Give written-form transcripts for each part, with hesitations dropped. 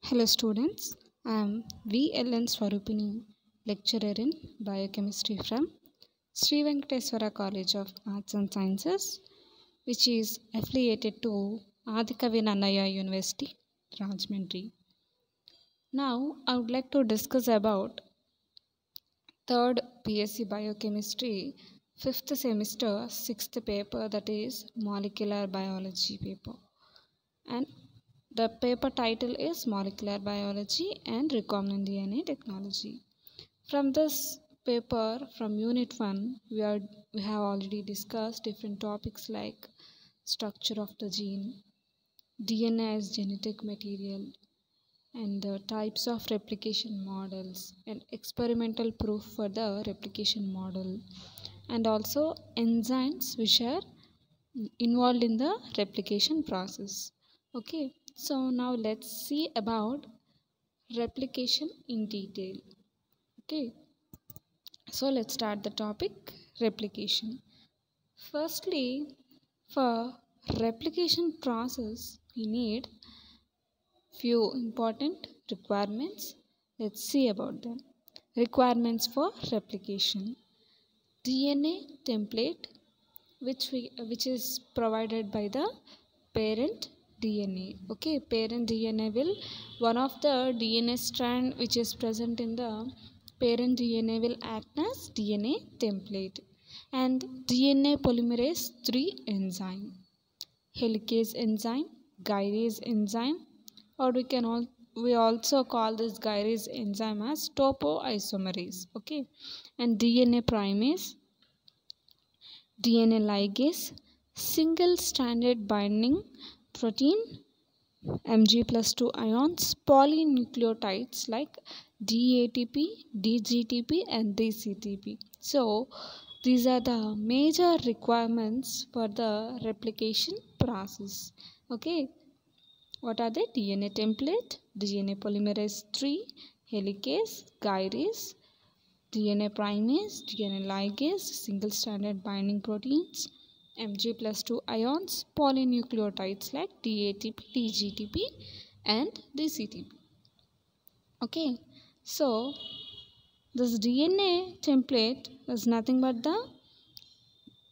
Hello students, I am VLN Swarupini, lecturer in biochemistry from Sri Venkateswara College of Arts and Sciences, which is affiliated to Adikavi Nannaya University, Rajahmundry. Now I would like to discuss about third BSc Biochemistry, fifth semester, sixth paper, that is molecular biology paper. And the paper title is Molecular Biology and Recombinant DNA Technology. From this paper, from Unit 1, we have already discussed different topics like structure of the gene, DNA as genetic material, and the types of replication models, and experimental proof for the replication model, and also enzymes which are involved in the replication process. Okay, so now let's see about replication in detail. Okay, so let's start the topic replication. Firstly, for replication process we need few important requirements. Let's see about them. Requirements for replication: DNA template which is provided by the parent DNA. Okay, parent DNA will, one of the DNA strand which is present in the parent DNA will act as DNA template. And DNA polymerase 3 enzyme, helicase enzyme, gyrase enzyme, or we also call this gyrase enzyme as topoisomerase. Okay, and DNA primase, DNA ligase, single stranded binding protein, Mg+2 ions, polynucleotides like DATP, DGTP and DCTP. So these are the major requirements for the replication process. Okay, what are they? DNA template, DNA polymerase 3, helicase, gyrase, DNA primase, DNA ligase, single stranded binding proteins, Mg+2 ions, polynucleotides like DATP, DGTP and DCTP. Okay, so this DNA template is nothing but the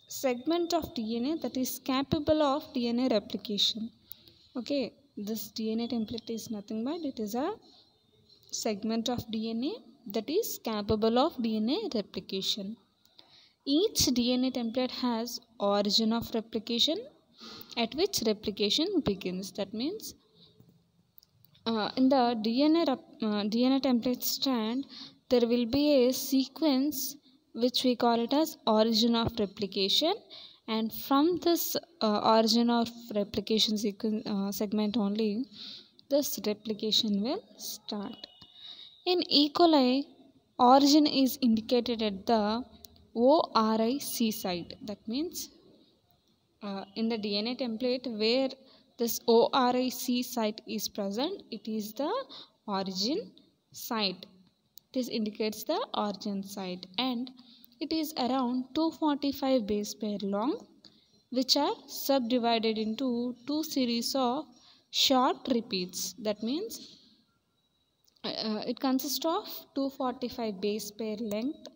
segment of DNA that is capable of DNA replication. Okay, this DNA template is nothing but it is a segment of DNA that is capable of DNA replication. Each DNA template has origin of replication at which replication begins. That means in the DNA template strand there will be a sequence which we call it as origin of replication, and from this origin of replication segment only this replication will start. In E. coli, origin is indicated at the ORIC site. That means in the DNA template where this ORIC site is present, it is the origin site. This indicates the origin site, and it is around 245 base pair long, which are subdivided into two series of short repeats. That means it consists of 245 base pair length,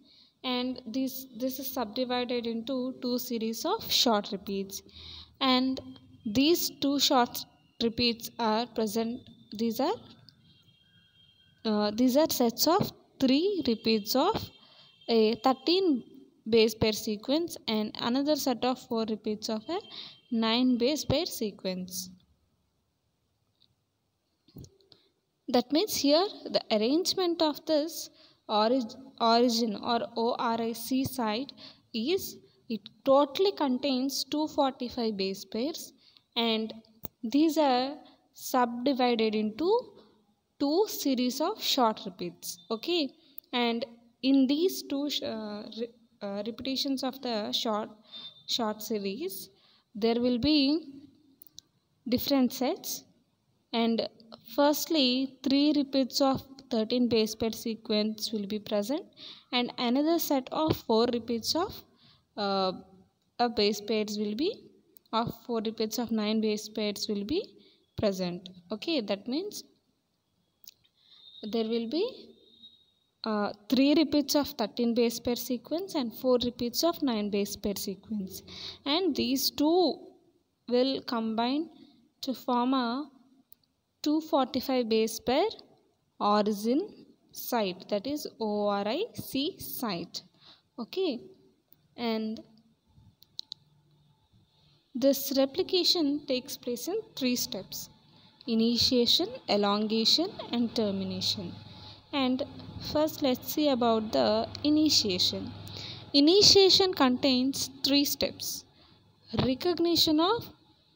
and this is subdivided into two series of short repeats, and these two short repeats are present. These are sets of 3 repeats of a 13 base pair sequence and another set of 4 repeats of a 9 base pair sequence. That means here the arrangement of this origin or ORIC site is, it totally contains 245 base pairs, and these are subdivided into two series of short repeats. Okay, and in these two repetitions of the short series there will be different sets, and firstly 3 repeats of 13 base pair sequence will be present, and another set of 4 repeats of base pairs will be, of 4 repeats of 9 base pairs will be present. Okay, that means there will be 3 repeats of 13 base pair sequence and 4 repeats of 9 base pair sequence, and these two will combine to form a 245 base pair origin site, that is ORIC site. Okay, and this replication takes place in 3 steps: initiation, elongation, and termination. And first let's see about the initiation. Initiation contains 3 steps: recognition of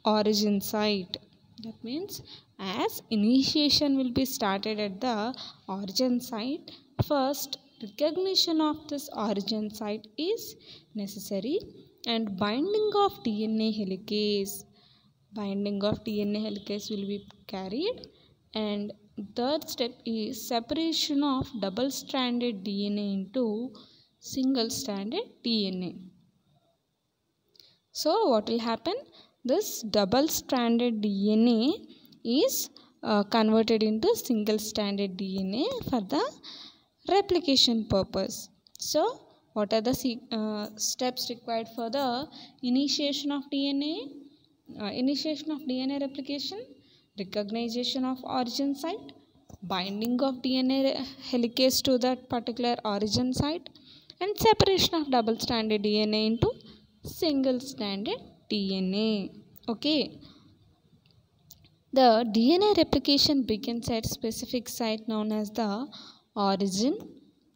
origin site. That means as initiation will be started at the origin site, first recognition of this origin site is necessary, and binding of DNA helicase. Binding of DNA helicase will be carried, and third step is separation of double stranded DNA into single stranded DNA. So what will happen? This double stranded DNA is converted into single stranded DNA for the replication purpose. So what are the steps required for the initiation of DNA? Initiation of DNA replication, recognition of origin site, binding of DNA helicase to that particular origin site, and separation of double stranded DNA into single stranded DNA. Okay, the DNA replication begins at specific site known as the origin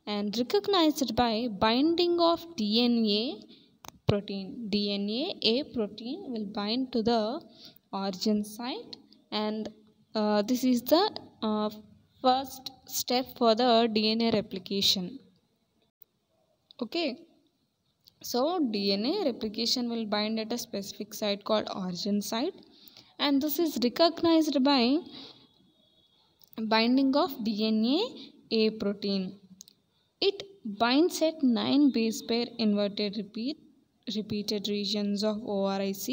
and recognized by binding of DNA protein. DNA protein will bind to the origin site, and this is the first step for the DNA replication. Okay, so DNA replication will bind at a specific site called origin site, and this is recognized by binding of DNA protein. It binds at 9 base pair inverted repeated regions of ORIC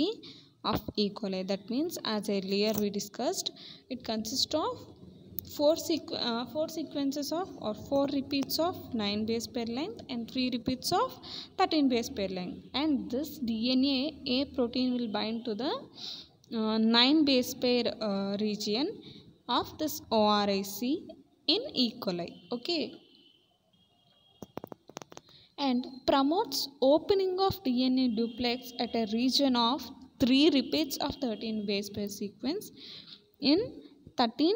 of E. coli. That means, as earlier we discussed, it consists of 4 sequences of or 4 repeats of 9 base pair length and 3 repeats of 13 base pair length, and this DNA protein will bind to the 9 base pair region of this ORIC in E. coli. Okay, and promotes opening of DNA duplex at a region of 3 repeats of 13 base pair sequence in 13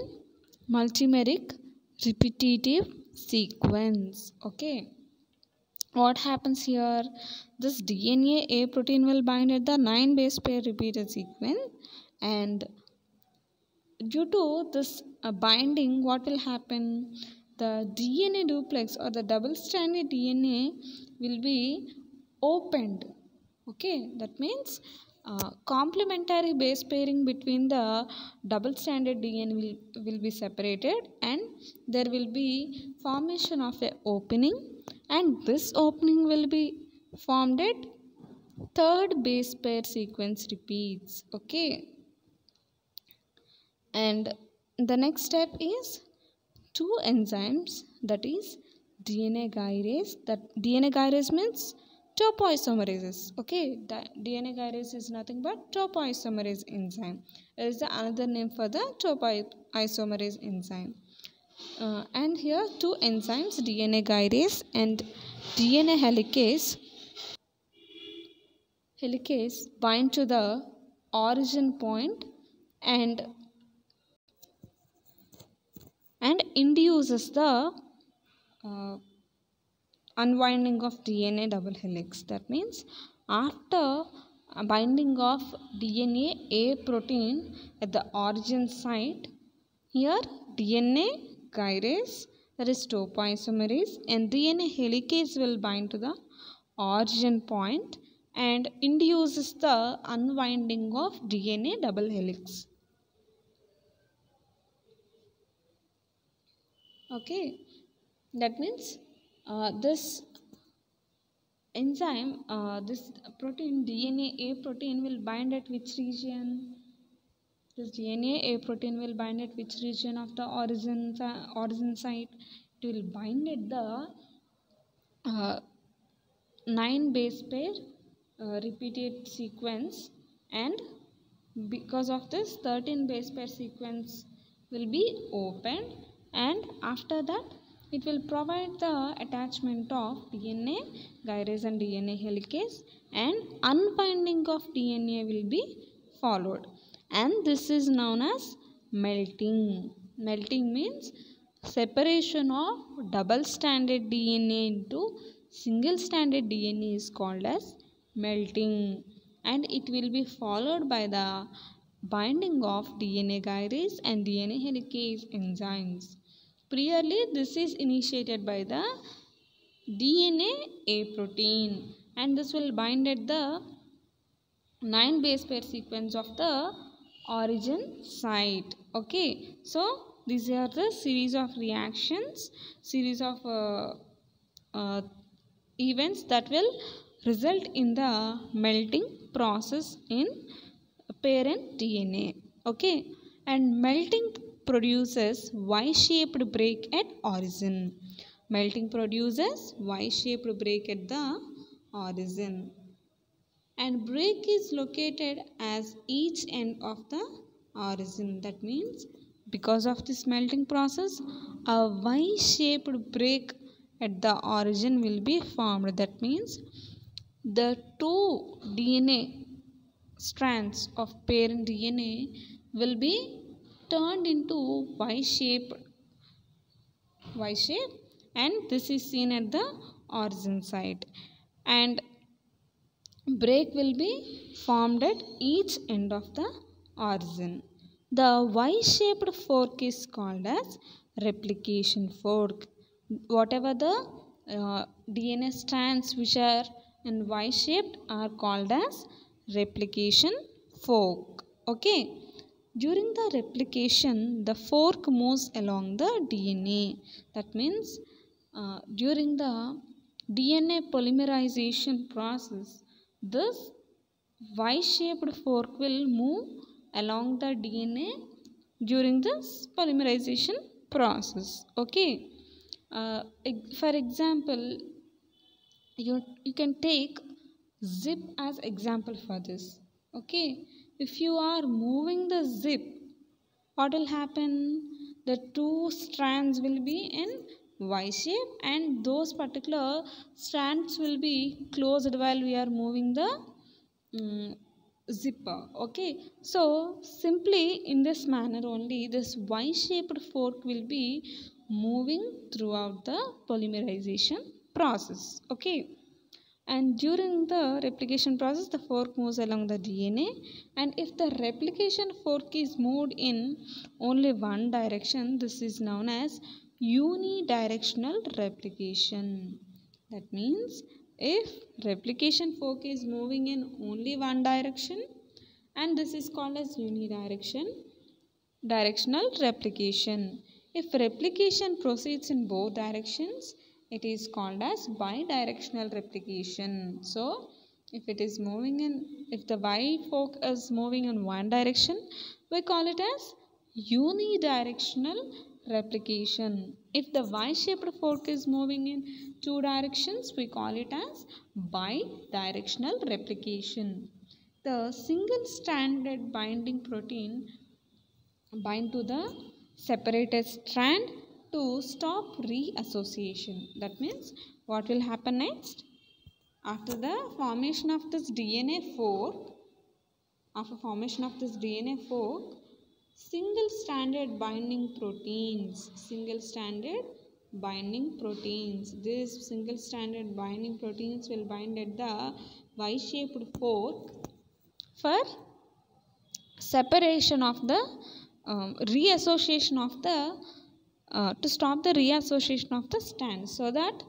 multimeric repetitive sequence. Okay, what happens here? This DNA protein will bind at the 9 base pair repeated sequence, and due to this binding, what will happen? The DNA duplex or the double stranded DNA will be opened. Okay, that means complementary base pairing between the double stranded DNA will be separated, and there will be formation of a opening, and this opening will be formed at third base pair sequence repeats. Okay, and the next step is 2 enzymes, that is DNA gyrase. That DNA gyrase means topoisomerase. Okay, DNA gyrase is nothing but topoisomerase enzyme. It is the another name for the topoisomerase enzyme. And here 2 enzymes, DNA gyrase and DNA helicase bind to the origin point and induces the unwinding of DNA double helix. That means after binding of DNA protein at the origin site, here DNA gyrase, that is topoisomerase, and DNA helicase will bind to the origin point and induces the unwinding of DNA double helix. Okay, that means this enzyme, this protein, DNA protein will bind at which region? This DNA, A protein will bind at which region of the origin site? It will bind at the 9 base pair repeated sequence, and because of this 13 base pair sequence will be opened, and after that it will provide the attachment of DNA gyrase and DNA helicase, and unbinding of DNA will be followed, and this is known as melting. Melting means separation of double stranded DNA into single stranded DNA is called as melting, and it will be followed by the binding of DNA gyrase and DNA helicase enzymes. Priorly, this is initiated by the DNA A protein, and this will bind at the 9 base pair sequence of the origin site. Okay, so these are the series of reactions, series of events that will result in the melting process in parent DNA. Okay, and melting produces Y-shaped break at origin. Melting produces Y-shaped break at the origin, and break is located as each end of the origin. That means because of this melting process, a Y-shaped break at the origin will be formed. That means the two DNA strands of parent DNA will be turned into Y-shape, and this is seen at the origin site, and break will be formed at each end of the origin. The Y-shaped fork is called as replication fork. Whatever the DNA strands which are in Y-shaped are called as replication fork. Okay. During the replication, the fork moves along the DNA. That means during the DNA polymerization process, this Y-shaped fork will move along the DNA during this polymerization process. Okay. For example, you can take zip as example for this. Okay, if you are moving the zip, what will happen? The two strands will be in Y shape, and those particular strands will be closed while we are moving the zipper. Okay, so simply in this manner only this Y shaped fork will be moving throughout the polymerization process. Okay, and during the replication process the fork moves along the DNA, and if the replication fork is moved in only one direction, this is known as unidirectional replication. That means if replication fork is moving in only one direction, and this is called as directional replication. If replication proceeds in both directions, it is called as bidirectional replication. So if it is moving in, if the Y fork is moving in one direction, we call it as unidirectional replication. If the Y-shaped fork is moving in two directions, we call it as bidirectional replication. The single stranded binding protein bind to the separated strand to stop reassociation. That means what will happen next? After the formation of this DNA fork, single stranded binding proteins, these single stranded binding proteins will bind at the Y-shaped fork for separation of the reassociation of the to stop the reassociation of the strands, so that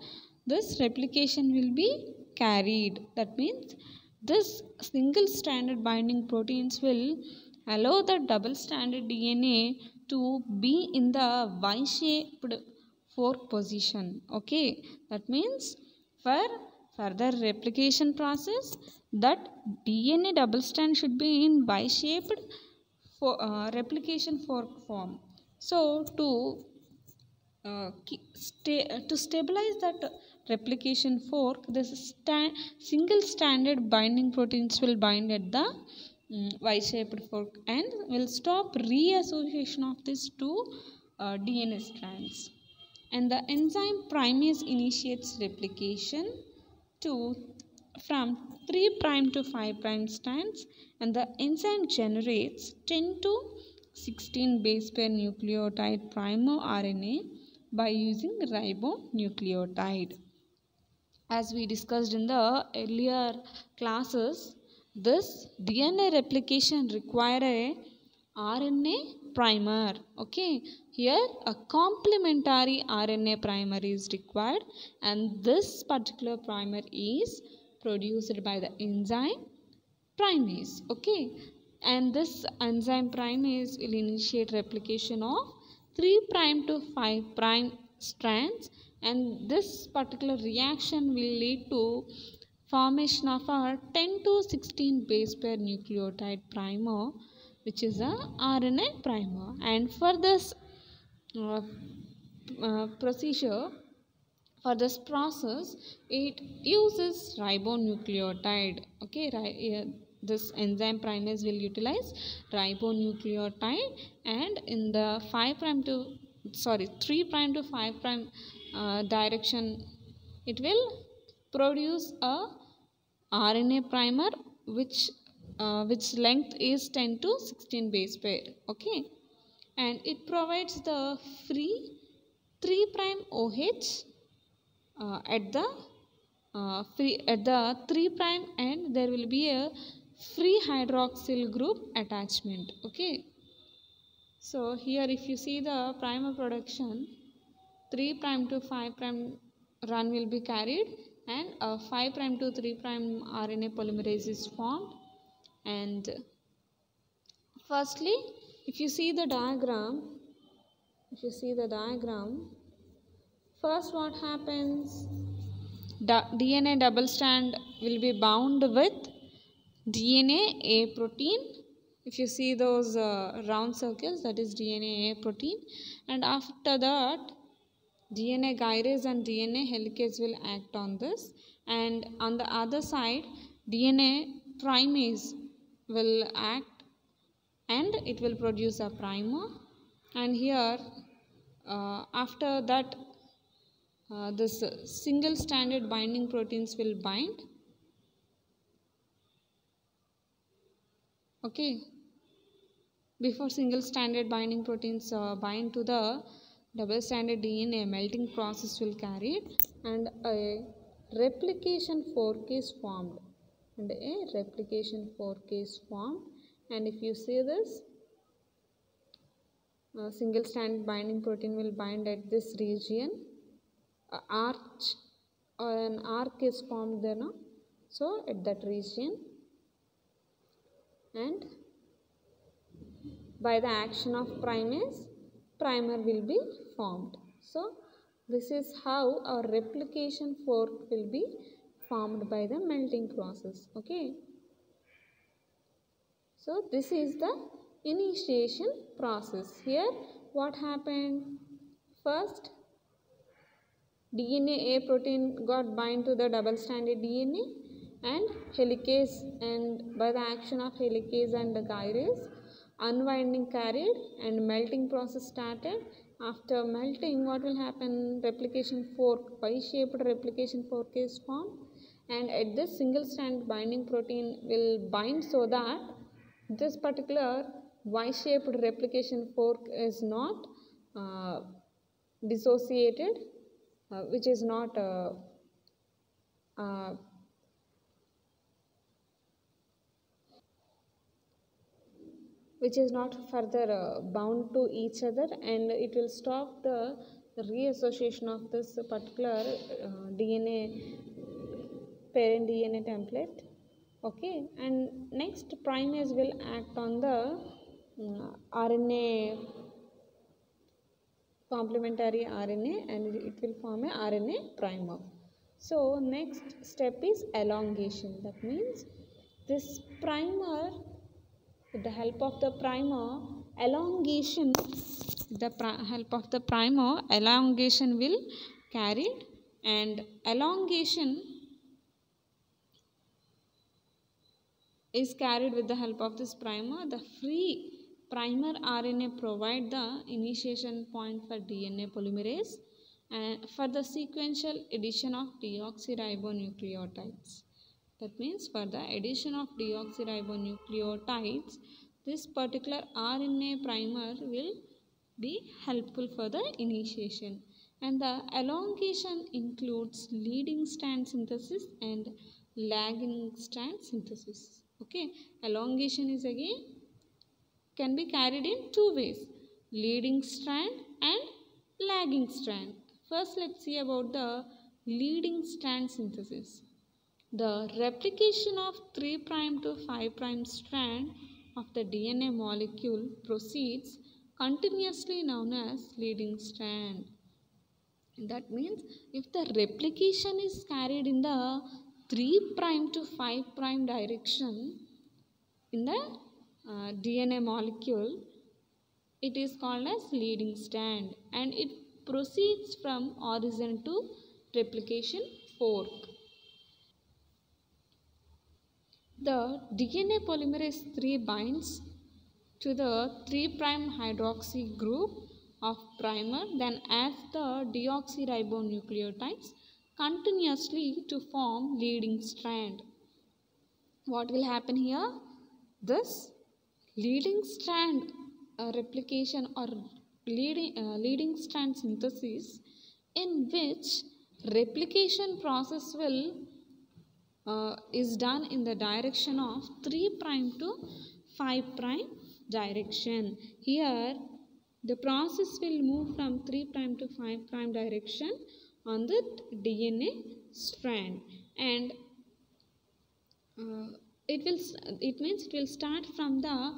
this replication will be carried. That means this single stranded binding proteins will allow the double stranded DNA to be in the Y-shaped fork position. Okay, that means for further replication process, that DNA double strand should be in Y-shaped for replication fork form. So to stabilize that replication fork, this single stranded binding proteins will bind at the Y-shaped fork and will stop reassociation of these two DNA strands. And the enzyme primase initiates replication to from 3' to 5' strands, and the enzyme generates 10 to 16 base pair nucleotide primer RNA by using ribonucleotide. As we discussed in the earlier classes, this DNA replication require a RNA primer. Okay, here a complementary RNA primer is required, and this particular primer is produced by the enzyme primase. Okay, and this enzyme primase will initiate replication of 3' to 5' strands, and this particular reaction will lead to formation of a 10 to 16 base pair nucleotide primer, which is a RNA primer. And for this procedure, for this process, it uses ribonucleotide. Okay, this enzyme primase will utilize ribonucleotide, and in the 3' to 5' direction, it will produce a RNA primer which length is 10 to 16 base pair. Okay, and it provides the free 3' OH at the 3' end. There will be a free hydroxyl group attachment. Okay, so here if you see the primer production, 3' to 5' run will be carried, and 5' to 3' RNA polymerase is formed. And firstly, if you see the diagram, first what happens, DNA double strand will be bound with DNA A protein. If you see those round circles, that is DNA A protein, and after that DNA gyrase and DNA helicase will act on this, and on the other side DNA primase will act and it will produce a primer. And here after that this single stranded binding proteins will bind. Okay, before single stranded binding proteins bind to the double stranded DNA, melting process will carry, and a replication fork is formed. And if you see this, single stranded binding protein will bind at this region. An arc is formed there now, so at that region, and by the action of primase, primer will be formed. So this is how our replication fork will be formed by the melting process. Okay, so this is the initiation process. Here what happened, first DNA A protein got bind to the double stranded DNA and helicase, and by the action of helicase and the gyrase, unwinding carried and melting process started. After melting, what will happen, replication fork, Y-shaped replication fork is formed, and at this single strand binding protein will bind so that this particular Y-shaped replication fork is not dissociated, which is not further bound to each other, and it will stop the reassociation of this particular DNA parent DNA template. Okay, and next primase will act on the RNA, complementary RNA, and it will form a RNA primer. So next step is elongation. That means this primer with the help of the primer, elongation, help of the primer, elongation will carried, and elongation is carried with the help of this primer. The free primer RNA provide the initiation point for DNA polymerase and for the sequential addition of deoxyribonucleotides. That means for the addition of deoxyribonucleotides, this particular RNA primer will be helpful for the initiation. And the elongation includes leading strand synthesis and lagging strand synthesis. Okay, elongation is again can be carried in two ways, leading strand and lagging strand. First, let's see about the leading strand synthesis. The replication of 3' to 5' strand of the DNA molecule proceeds continuously, known as leading strand. That means if the replication is carried in the 3' to 5' direction in the DNA molecule, it is called as leading strand, and it proceeds from origin to replication fork. The DNA polymerase 3 binds to the 3' hydroxy group of primer, then adds the deoxyribonucleotides continuously to form leading strand. What will happen here? This leading strand replication or leading strand synthesis, in which replication process will is done in the direction of 3' to 5' direction. Here the process will move from 3' to 5' direction on the DNA strand, and it means it will start from the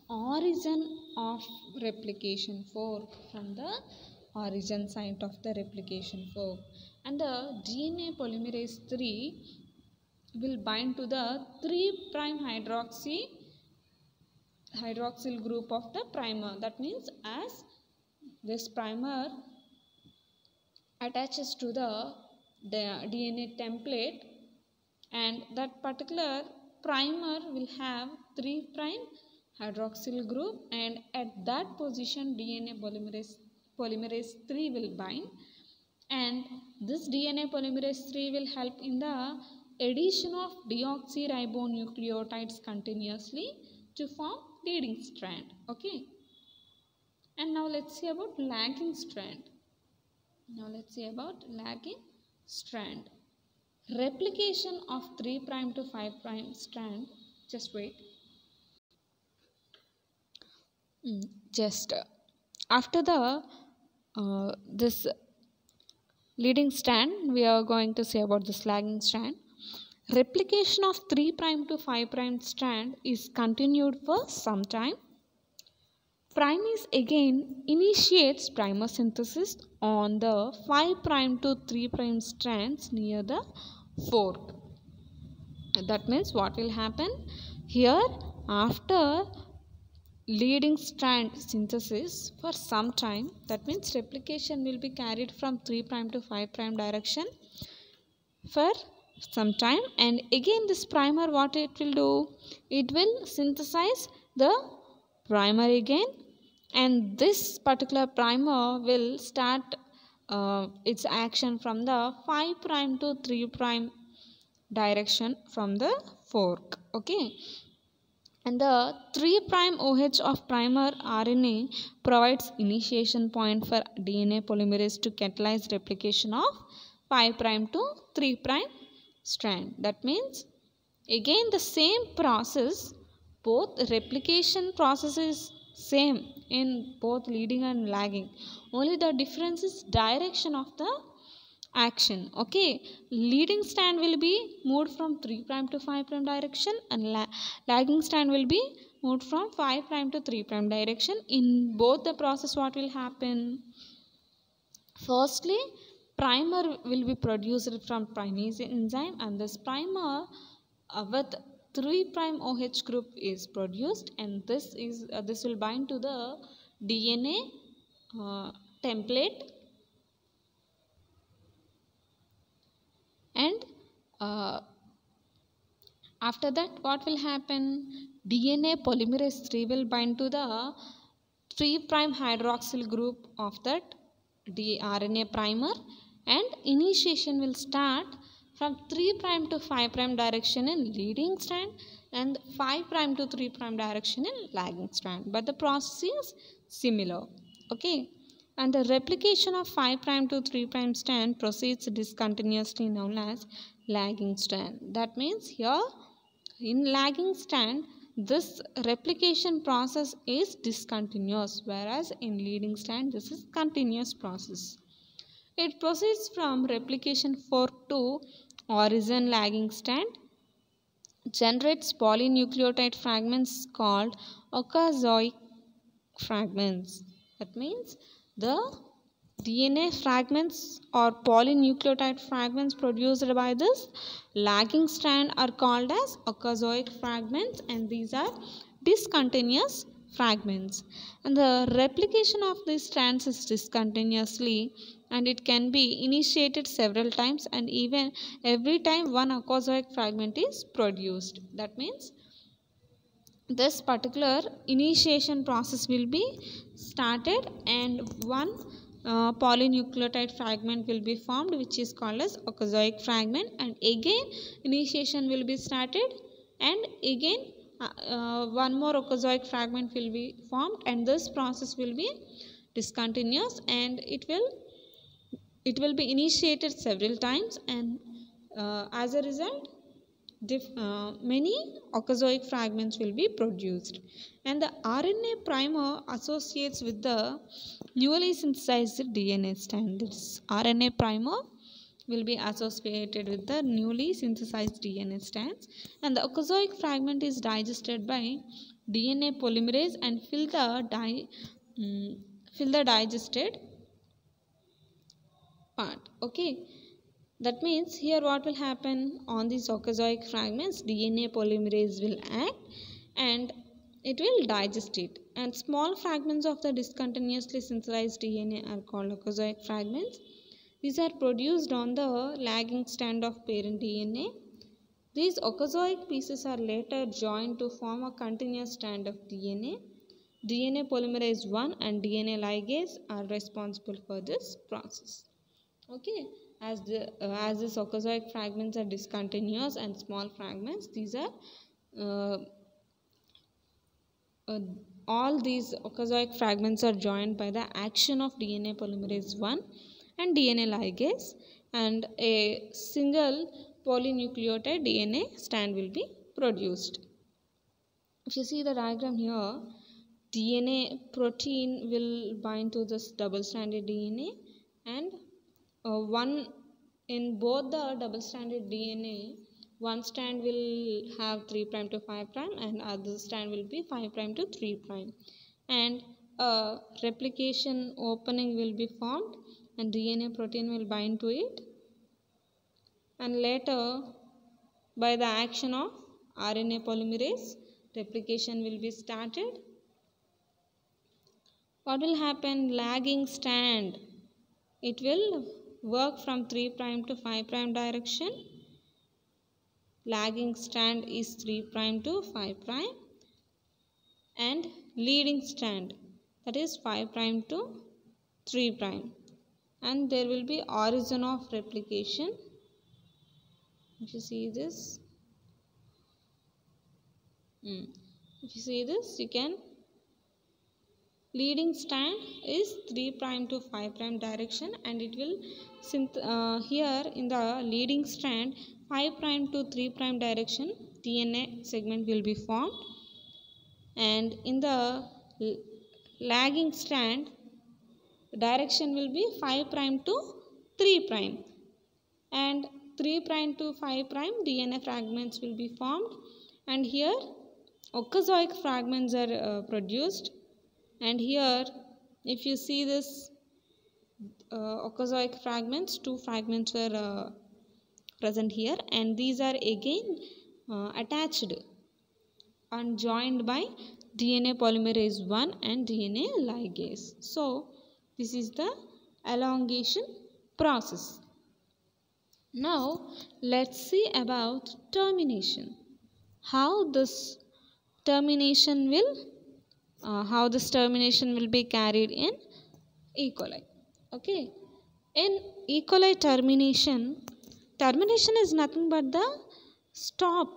origin of replication fork, from the origin site of the replication fork, and the DNA polymerase 3 will bind to the 3' hydroxyl group of the primer. That means as this primer attaches to the DNA template, and that particular primer will have 3' hydroxyl group, and at that position DNA polymerase 3 will bind, and this DNA polymerase 3 will help in the addition of deoxyribonucleotides continuously to form leading strand. Okay, and now let's see about lagging strand. Replication of 3' to 5' strand. Just wait. After the this leading strand, we are going to say about this lagging strand. Replication of 3' to 5' strand is continued for some time. Primase again initiates primer synthesis on the 5' to 3' strands near the fork. That means what will happen here? After leading strand synthesis for some time, that means replication will be carried from 3' to 5' direction for some time, and again this primer, what it will do? It will synthesize the primer again, and this particular primer will start its action from the 5' to 3' direction from the fork. Okay, and the 3' OH of primer RNA provides initiation point for DNA polymerase to catalyze replication of 5' to 3' strand. That means again the same process, both replication process is same in both leading and lagging, only the difference is direction of the action. Okay, leading strand will be moved from 3' to 5' direction, and lagging strand will be moved from 5' to 3' direction. In both the process, what will happen? Firstly, primer will be produced from primase enzyme, and this primer with 3' OH group is produced, and this will bind to the DNA template, and after that what will happen? DNA polymerase 3 will bind to the 3' hydroxyl group of that RNA primer, and initiation will start from 3' to 5' direction in leading strand and 5' to 3' direction in lagging strand, but the process is similar. Okay, and the replication of 5' to 3' strand proceeds discontinuously, known as lagging strand. That means here in lagging strand this replication process is discontinuous, whereas in leading strand this is continuous process. It proceeds from replication fork to origin lagging strand, generates polynucleotide fragments called okazoic fragments. That means the DNA fragments or polynucleotide fragments produced by this lagging strand are called as okazoic fragments, and these are discontinuous fragments. And the replication of these strands is discontinuously, and it can be initiated several times, and even every time one okazoic fragment is produced. That means this particular initiation process will be started, and one polynucleotide fragment will be formed, which is called as okazoic fragment, and again initiation will be started, and again one more okazoic fragment will be formed, and this process will be discontinuous, and it will be initiated several times, and as a result many okazoic fragments will be produced, and the RNA primer associates with the newly synthesized DNA strand. This RNA primer will be associated with the newly synthesized DNA strands, and the okazoic fragment is digested by DNA polymerase and fill the digested part. Okay, that means here what will happen on these okazoic fragments? DNA polymerase will act and it will digest it, and small fragments of the discontinuously synthesized DNA are called okazoic fragments. These are produced on the lagging strand of parent DNA. These okazoic pieces are later joined to form a continuous strand of DNA. DNA polymerase 1 and DNA ligase are responsible for this process. Okay, as these okazoic fragments are discontinuous and small fragments, these are all these okazoic fragments are joined by the action of DNA polymerase 1 and DNA ligase, and a single polynucleotide DNA strand will be produced. If you see the diagram here, DNA protein will bind to this double-stranded DNA, and one in both the double-stranded DNA, one strand will have 3' to 5', and other strand will be 5' to 3', and a replication opening will be formed, and DNA protein will bind to it, and later by the action of RNA polymerase, replication will be started. What will happen? Lagging strand, it will work from 3' to 5' direction. Lagging strand is 3' to 5', and leading strand, that is 5' to 3', and there will be origin of replication. If you see this, you can leading strand is 3' to 5' direction, and it will here in the leading strand 5' to 3' direction DNA segment will be formed, and in the lagging strand direction will be 5' to 3', and 3' to 5' DNA fragments will be formed, and here okazoic fragments are produced, and here if you see this okazoic fragments, 2 fragments were present here, and these are again attached and joined by DNA polymerase 1 and DNA ligase. So this is the elongation process. Now let's see about termination. How this termination will be carried in E. coli. Okay, in E. coli termination is nothing but the stop.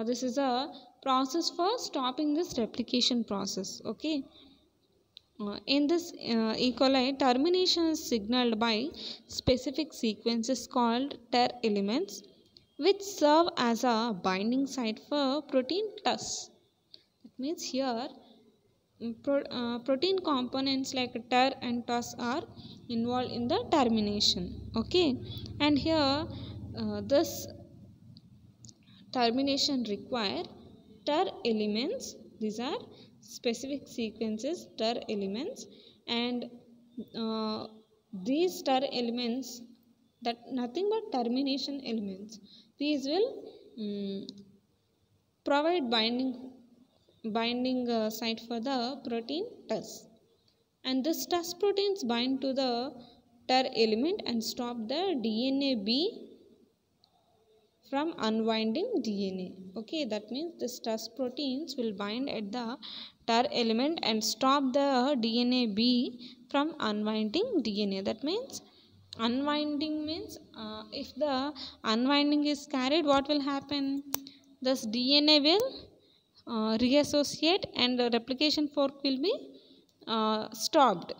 This is a process for stopping this replication process. Okay. In this E. coli, termination is signaled by specific sequences called TER elements, which serve as a binding site for protein TUS. That means here protein components like TER and TUS are involved in the termination. Okay, and here this termination require TER elements. These are specific sequences, TER elements, and these TER elements, that nothing but termination elements, these will provide binding site for the protein TUS, and this TUS proteins bind to the TER element and stop the DNA B from unwinding DNA. Okay, that means this TUS proteins will bind at the TER element and stop the DNA B from unwinding DNA. That means unwinding means if the unwinding is carried, what will happen? This DNA will reassociate and the replication fork will be stopped.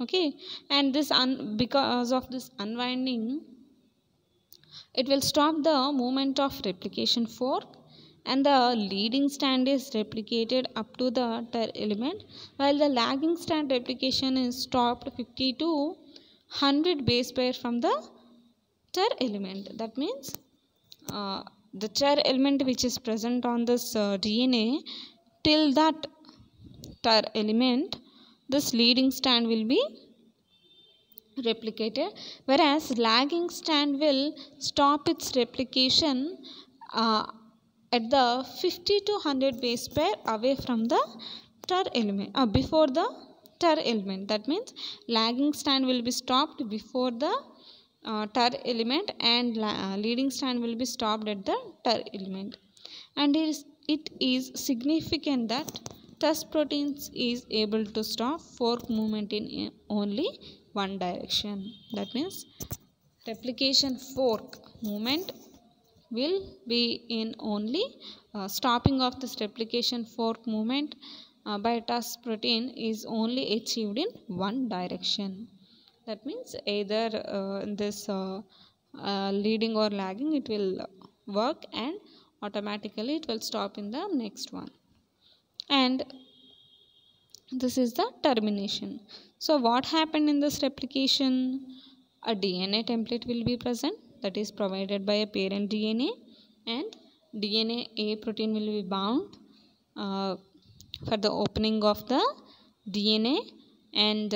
Okay, and this because of this unwinding, it will stop the movement of replication fork, and the leading strand is replicated up to the TER element, while the lagging strand replication is stopped 50 to 100 base pair from the TER element. That means the TER element which is present on this DNA, till that TER element, this leading strand will be replicated, whereas lagging strand will stop its replication at the 50 to 100 base pair away from the TER element, before the TER element. That means lagging strand will be stopped before the TER element, and leading strand will be stopped at the TER element. And it is significant that TUS proteins is able to stop fork movement in only one direction. That means replication fork movement will be in only stopping of this replication fork movement by TUS protein is only achieved in one direction. That means either this leading or lagging, it will work and automatically it will stop in the next one. And this is the termination. So what happened in this replication? A DNA template will be present, that is provided by a parent DNA, and DNA A protein will be bound for the opening of the DNA, and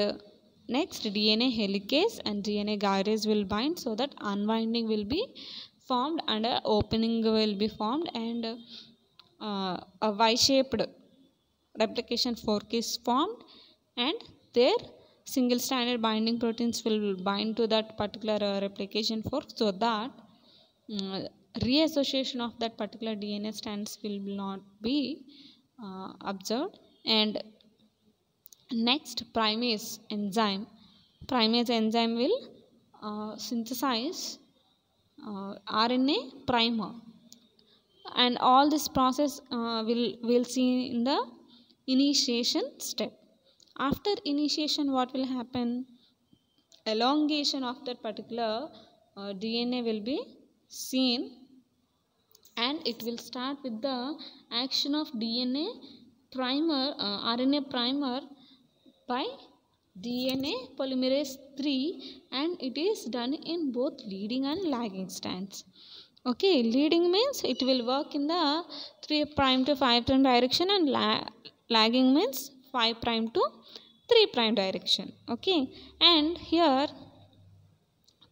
next DNA helicase and DNA gyrase will bind, so that unwinding will be formed and a opening will be formed, and a Y-shaped replication fork is formed, and their single stranded binding proteins will bind to that particular replication fork, so that reassociation of that particular DNA strands will not be observed. And next, primase enzyme will synthesize RNA primer, and all this process we'll see in the initiation step. After initiation, what will happen? Elongation of that particular DNA will be seen, and it will start with the action of DNA primer, RNA primer by DNA polymerase 3, and it is done in both leading and lagging strands. Okay, leading means it will work in the 3' to 5' direction, and lagging means 5' to 3' direction. Okay, and here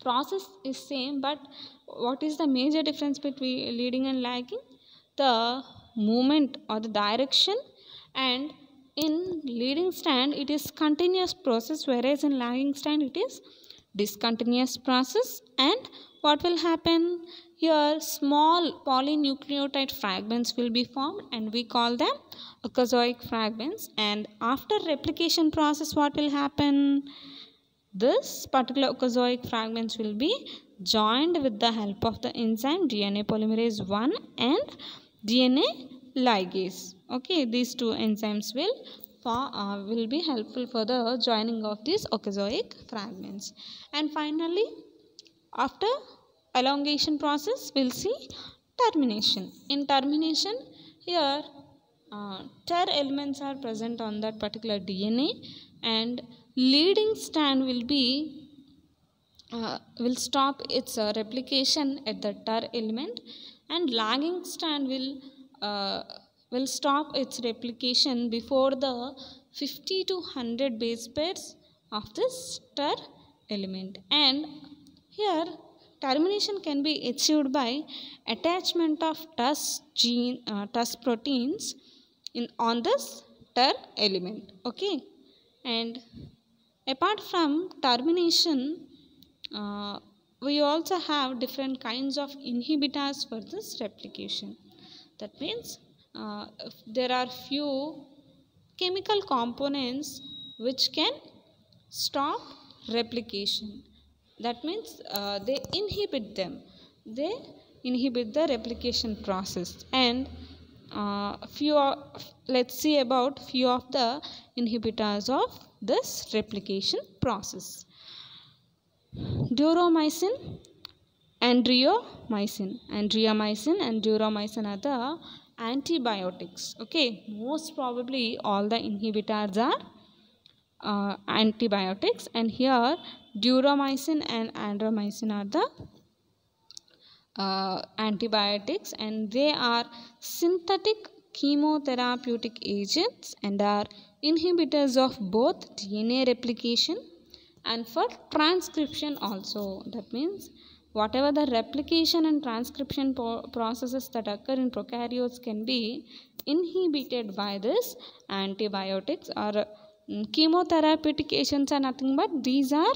process is same, but what is the major difference between leading and lagging? The movement or the direction. And in leading strand it is continuous process, whereas in lagging strand it is discontinuous process. And what will happen here? Small polynucleotide fragments will be formed and we call them ocazoic fragments. And after replication process, what will happen? This particular ocazoic fragments will be joined with the help of the enzyme DNA polymerase 1 and DNA ligase. Okay, these two enzymes will be helpful for the joining of these ocazoic fragments. And finally, after elongation process, we'll see termination. In termination, here TER elements are present on that particular DNA, and leading strand will stop its replication at the TER element, and lagging strand will stop its replication before the 50 to 100 base pairs of this TER element. And here termination can be achieved by attachment of TUS proteins on this TER element. Okay, and apart from termination, we also have different kinds of inhibitors for this replication. That means there are few chemical components which can stop replication. That means they inhibit them. They inhibit the replication process. And let's see about few of the inhibitors of this replication process. Duromycin, andreomycin and duromycin are the antibiotics. Okay, most probably all the inhibitors are antibiotics, and here duromycin and andromycin are the antibiotics, and they are synthetic chemotherapeutic agents and are inhibitors of both DNA replication and for transcription also. That means whatever the replication and transcription processes that occur in prokaryotes can be inhibited by this antibiotics. Or chemotherapeutic agents are nothing but these are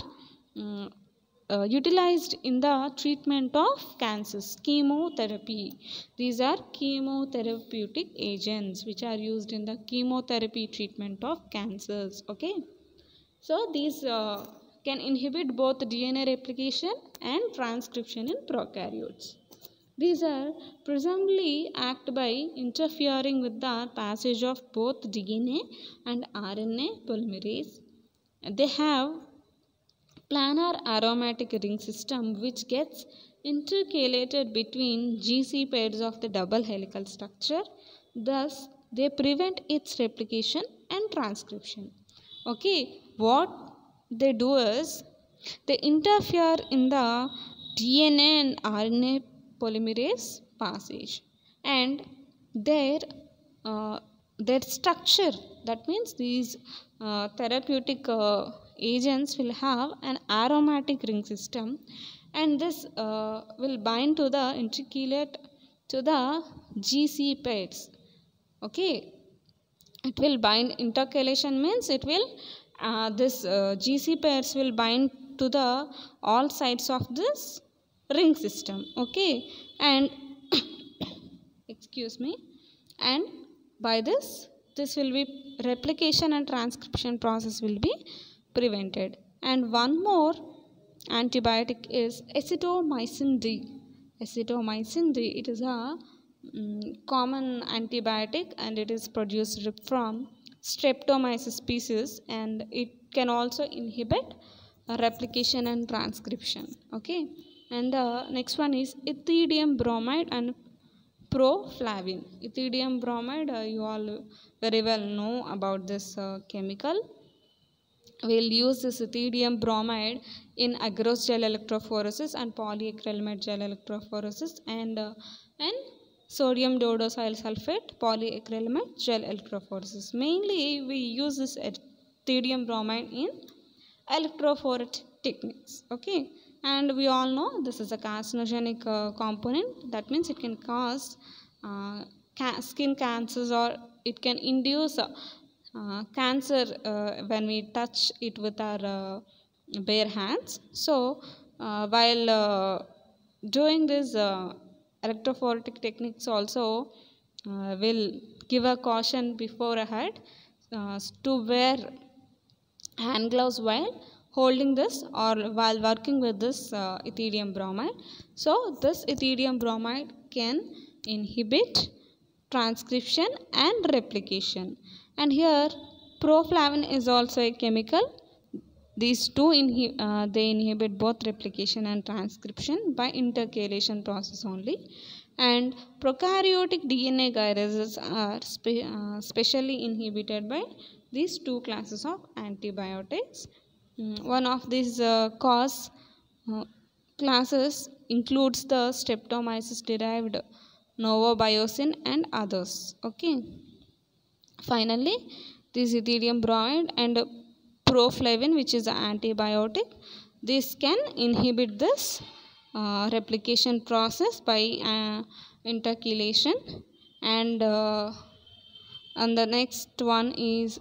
utilized in the treatment of cancers. Chemotherapy, these are chemotherapeutic agents which are used in the chemotherapy treatment of cancers. Okay, so these can inhibit both DNA replication and transcription in prokaryotes. These are presumably act by interfering with the passage of both DNA and RNA polymerase. They have planar aromatic ring system which gets intercalated between GC pairs of the double helical structure. Thus, they prevent its replication and transcription. Okay, what they do is they interfere in the DNA and RNA polymerase passage, and their structure, that means these therapeutic agents will have an aromatic ring system, and this will bind to the intercalate to the GC pairs. Okay, it will bind. Intercalation means it will this GC pairs will bind to the all sides of this ring system. Okay, and excuse me, and by this will be replication and transcription process will be prevented. And one more antibiotic is Azithromycin D. Azithromycin D, it is a common antibiotic and it is produced from Streptomyces species, and it can also inhibit replication and transcription. Okay, and the next one is ethidium bromide and proflavin. Ethidium bromide, you all very well know about this chemical. We'll use this ethidium bromide in agarose gel electrophoresis and polyacrylamide gel electrophoresis, and sodium dodecyl sulfate polyacrylamide gel electrophoresis. Mainly we use this ethidium bromide in electrophoretic techniques. Okay, and we all know this is a carcinogenic component. That means it can cause skin cancers, or it can induce cancer when we touch it with our bare hands. So while doing this electrophoretic techniques also will give a caution before ahead to wear hand gloves while holding this or while working with this ethidium bromide. So this ethidium bromide can inhibit transcription and replication. And here proflavin is also a chemical. These two they inhibit both replication and transcription by intercalation process only. And prokaryotic DNA gyrases are specially inhibited by these two classes of antibiotics. One of these classes includes the streptomyces derived novobiocin and others. Okay. Finally, this ethidium bromide and proflavin, which is an antibiotic, this can inhibit this replication process by intercalation. And the next one is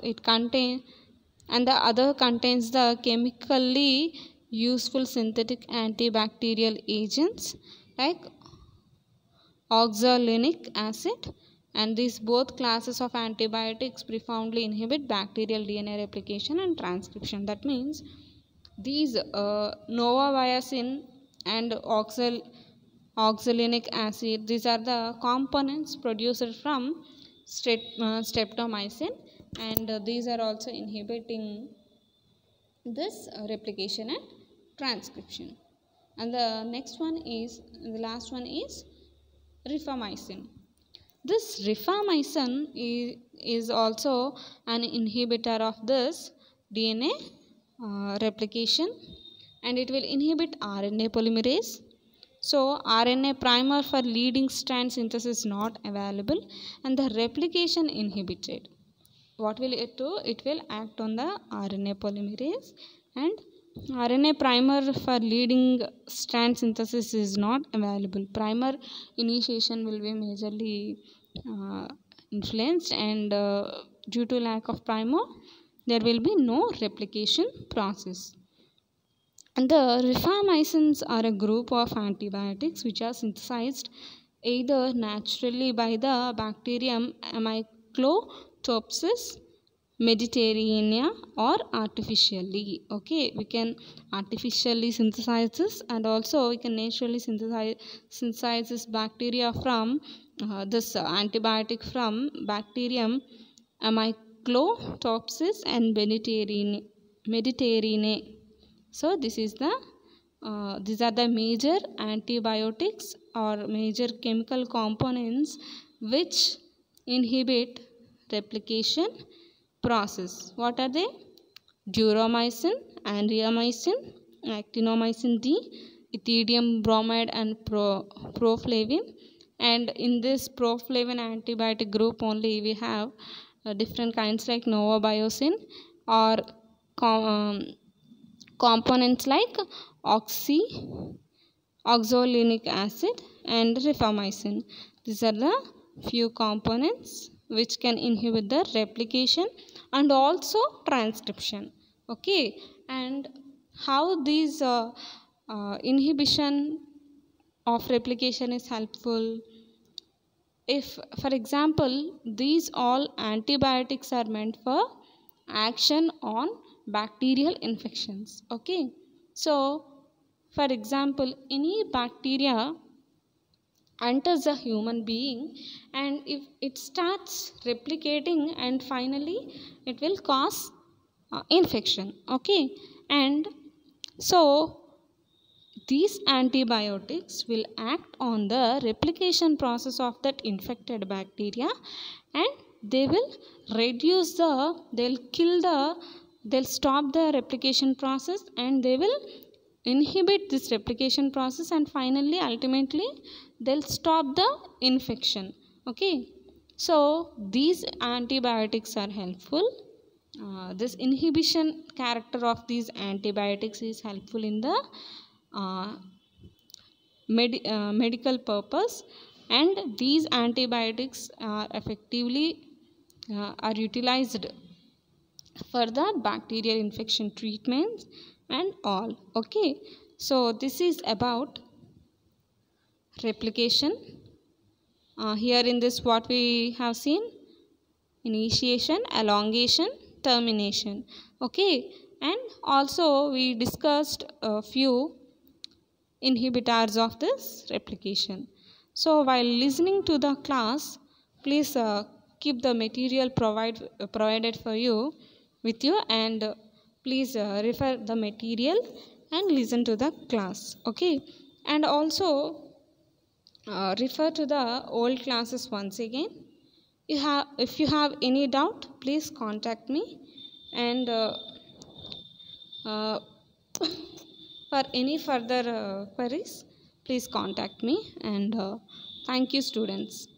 and the other contains the chemically useful synthetic antibacterial agents like oxalic acid. And these both classes of antibiotics profoundly inhibit bacterial DNA replication and transcription. That means these novobiocin and oxalic acid, these are the components produced from streptomycin, and these are also inhibiting this replication and transcription. And the last one is rifamycin. This rifamycin is also an inhibitor of this DNA replication, and it will inhibit RNA polymerase. So RNA primer for leading strand synthesis is not available, and the replication inhibited. What will it do? It will act on the RNA polymerase, and RNA primer for leading strand synthesis is not available. Primer initiation will be majorly influenced, and due to lack of primer, there will be no replication process. And the rifamycins are a group of antibiotics which are synthesized either naturally by the bacterium Amycloptopsis mediterranea or artificially. Okay, we can artificially synthesize this, and also we can naturally synthesize this bacteria from this antibiotic from bacterium Amycloptopsis and mediterranea. So this is these are the major antibiotics or major chemical components which inhibit replication process. What are they? Duromycin, andriamycin, actinomycin D, ethidium bromide, and proflavin. And in this proflavin antibiotic group only we have different kinds like novobiocin or components like oxalic acid and rifamycin. These are the few components which can inhibit the replication and also transcription. Okay, and how these inhibition of replication is helpful? If, for example, these all antibiotics are meant for action on bacterial infections. Okay, so for example, any bacteria enters a human being, and if it starts replicating, and finally it will cause infection. Okay, and so these antibiotics will act on the replication process of that infected bacteria, and they will they'll stop the replication process, and they will inhibit this replication process, and finally ultimately they'll stop the infection. Okay, so these antibiotics are helpful. This inhibition character of these antibiotics is helpful in the medical purpose, and these antibiotics are effectively are utilized for the bacterial infection treatments and all. Okay, so this is about replication. Here in this, what we have seen: initiation, elongation, termination. Okay, and also we discussed a few inhibitors of this replication. So while listening to the class, please keep the material provided for you with you, and please refer the material and listen to the class. Okay, and also refer to the old classes once again. If you have any doubt, please contact me, and uh, for any further queries, please contact me, and thank you, students.